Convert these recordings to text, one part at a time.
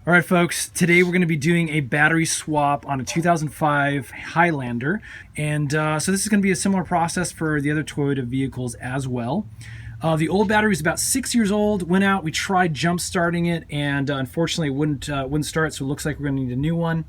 All right, folks, today we're going to be doing a battery swap on a 2005 Highlander. And so this is going to be a similar process for the other Toyota vehicles as well. The old battery is about 6 years old. Went out, we tried jump starting it, and unfortunately it wouldn't start, so it looks like we're going to need a new one.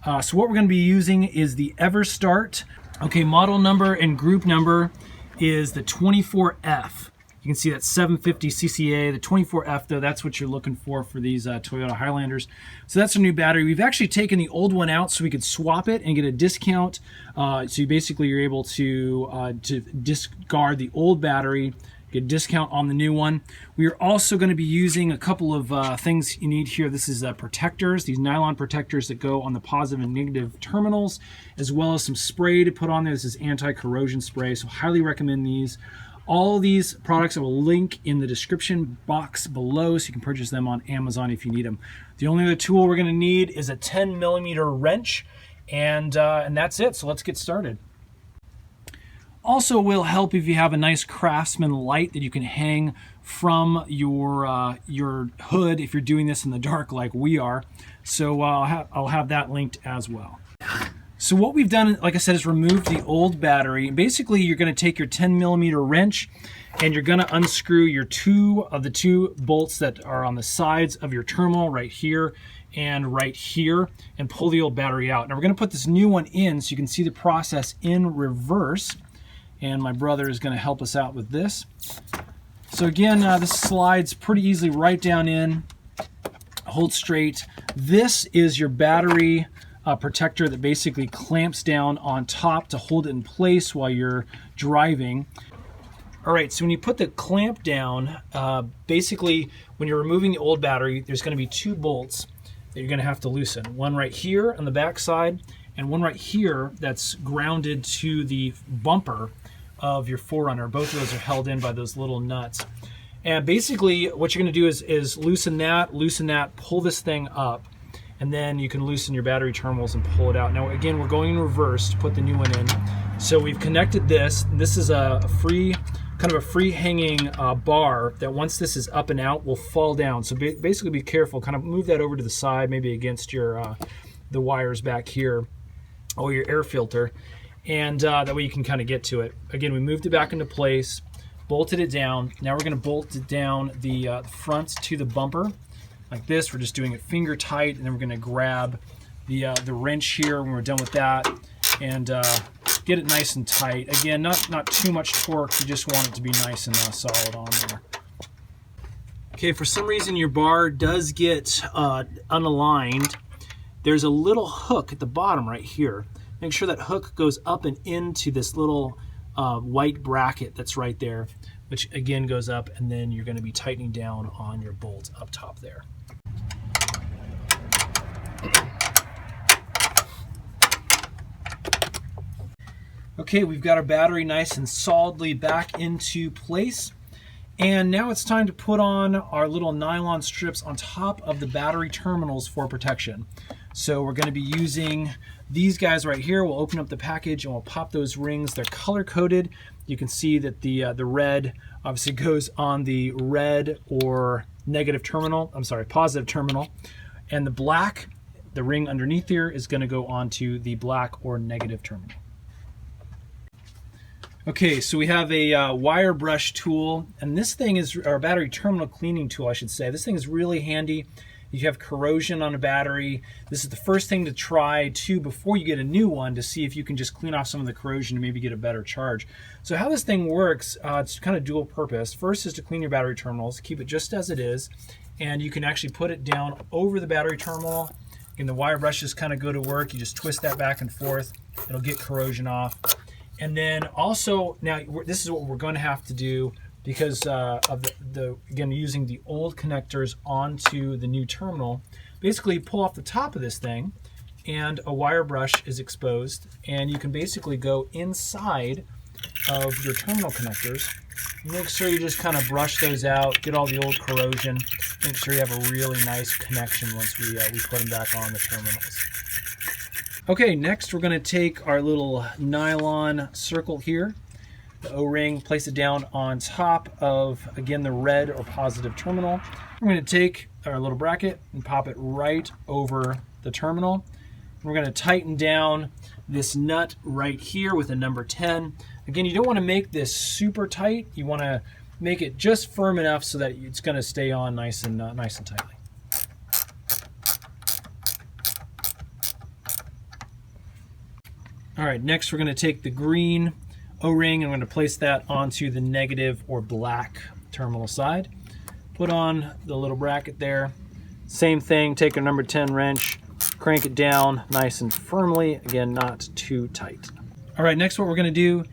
So what we're going to be using is the EverStart. Okay, model number and group number is the 24F. You can see that 750 CCA, the 24F though, that's what you're looking for these Toyota Highlanders. So that's a new battery. We've actually taken the old one out so we could swap it and get a discount. So you basically you're able to discard the old battery, get a discount on the new one. We are also going to be using a couple of things you need here. This is protectors, these nylon protectors that go on the positive and negative terminals, as well as some spray to put on there. This is anti-corrosion spray, so highly recommend these. All these products I will link in the description box below, so you can purchase them on Amazon if you need them. The only other tool we're going to need is a 10mm wrench, and that's it. So let's get started. Also, will help if you have a nice Craftsman light that you can hang from your hood if you're doing this in the dark like we are. So I'll have that linked as well. So what we've done, like I said, is remove the old battery. Basically, you're going to take your 10mm wrench and you're going to unscrew your two bolts that are on the sides of your terminal right here and right here and pull the old battery out. Now we're going to put this new one in so you can see the process in reverse. And my brother is going to help us out with this. So again, this slides pretty easily right down in. Hold straight. This is your battery protector that basically clamps down on top to hold it in place while you're driving. All right, so when you put the clamp down, basically when you're removing the old battery, there's going to be two bolts that you're going to have to loosen. One right here on the back side and one right here that's grounded to the bumper of your 4Runner. Both of those are held in by those little nuts. And basically what you're going to do is loosen that, pull this thing up, and then you can loosen your battery terminals and pull it out. Now again, we're going in reverse to put the new one in. So we've connected this. This is a free hanging bar that once this is up and out will fall down. So basically be careful, kind of move that over to the side, maybe against your the wires back here or your air filter, and that way you can kind of get to it. Again, we moved it back into place, bolted it down. Now we're going to bolt it down the front to the bumper. Like this, we're just doing it finger tight, and then we're going to grab the wrench here when we're done with that, and get it nice and tight. Again, not too much torque. You just want it to be nice and solid on there. Okay, for some reason your bar does get unaligned. There's a little hook at the bottom right here. Make sure that hook goes up and into this little white bracket that's right there, which again goes up, and then you're going to be tightening down on your bolt up top there. Okay, we've got our battery nice and solidly back into place. And now it's time to put on our little nylon strips on top of the battery terminals for protection. So we're going to be using these guys right here. We'll open up the package and we'll pop those rings. They're color coded. You can see that the red obviously goes on the red or negative terminal. I'm sorry, positive terminal. And the black, the ring underneath here, is going to go onto the black or negative terminal. Okay, so we have a wire brush tool, and this thing is our battery terminal cleaning tool, I should say. This thing is really handy. You have corrosion on a battery. This is the first thing to try too before you get a new one, to see if you can just clean off some of the corrosion and maybe get a better charge. So how this thing works, it's kind of dual purpose. First is to clean your battery terminals, keep it just as it is, and you can actually put it down over the battery terminal. And the wire brushes kind of go to work. You just twist that back and forth. It'll get corrosion off. And then also, now this is what we're going to have to do because of again, using the old connectors onto the new terminal. Basically pull off the top of this thing and a wire brush is exposed, and you can basically go inside of your terminal connectors. Make sure you just kind of brush those out, get all the old corrosion, make sure you have a really nice connection once we put them back on the terminals. Okay, next we're going to take our little nylon circle here. the O-ring, place it down on top of, again, the red or positive terminal. We're going to take our little bracket and pop it right over the terminal. We're going to tighten down this nut right here with a number 10. Again, you don't want to make this super tight. You want to make it just firm enough so that it's going to stay on nice and tightly. All right, next we're going to take the green O-ring and we're going to place that onto the negative or black terminal side. Put on the little bracket there. Same thing, take a number 10 wrench, crank it down nice and firmly, again, not too tight. All right, next what we're going to do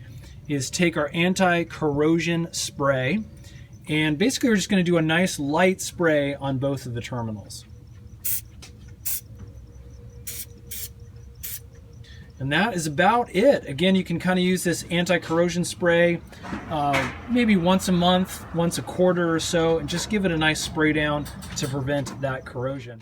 is take our anti-corrosion spray, and basically we're just going to do a nice light spray on both of the terminals. And that is about it. Again, you can kind of use this anti-corrosion spray maybe once a month, once a quarter or so, and just give it a nice spray down to prevent that corrosion.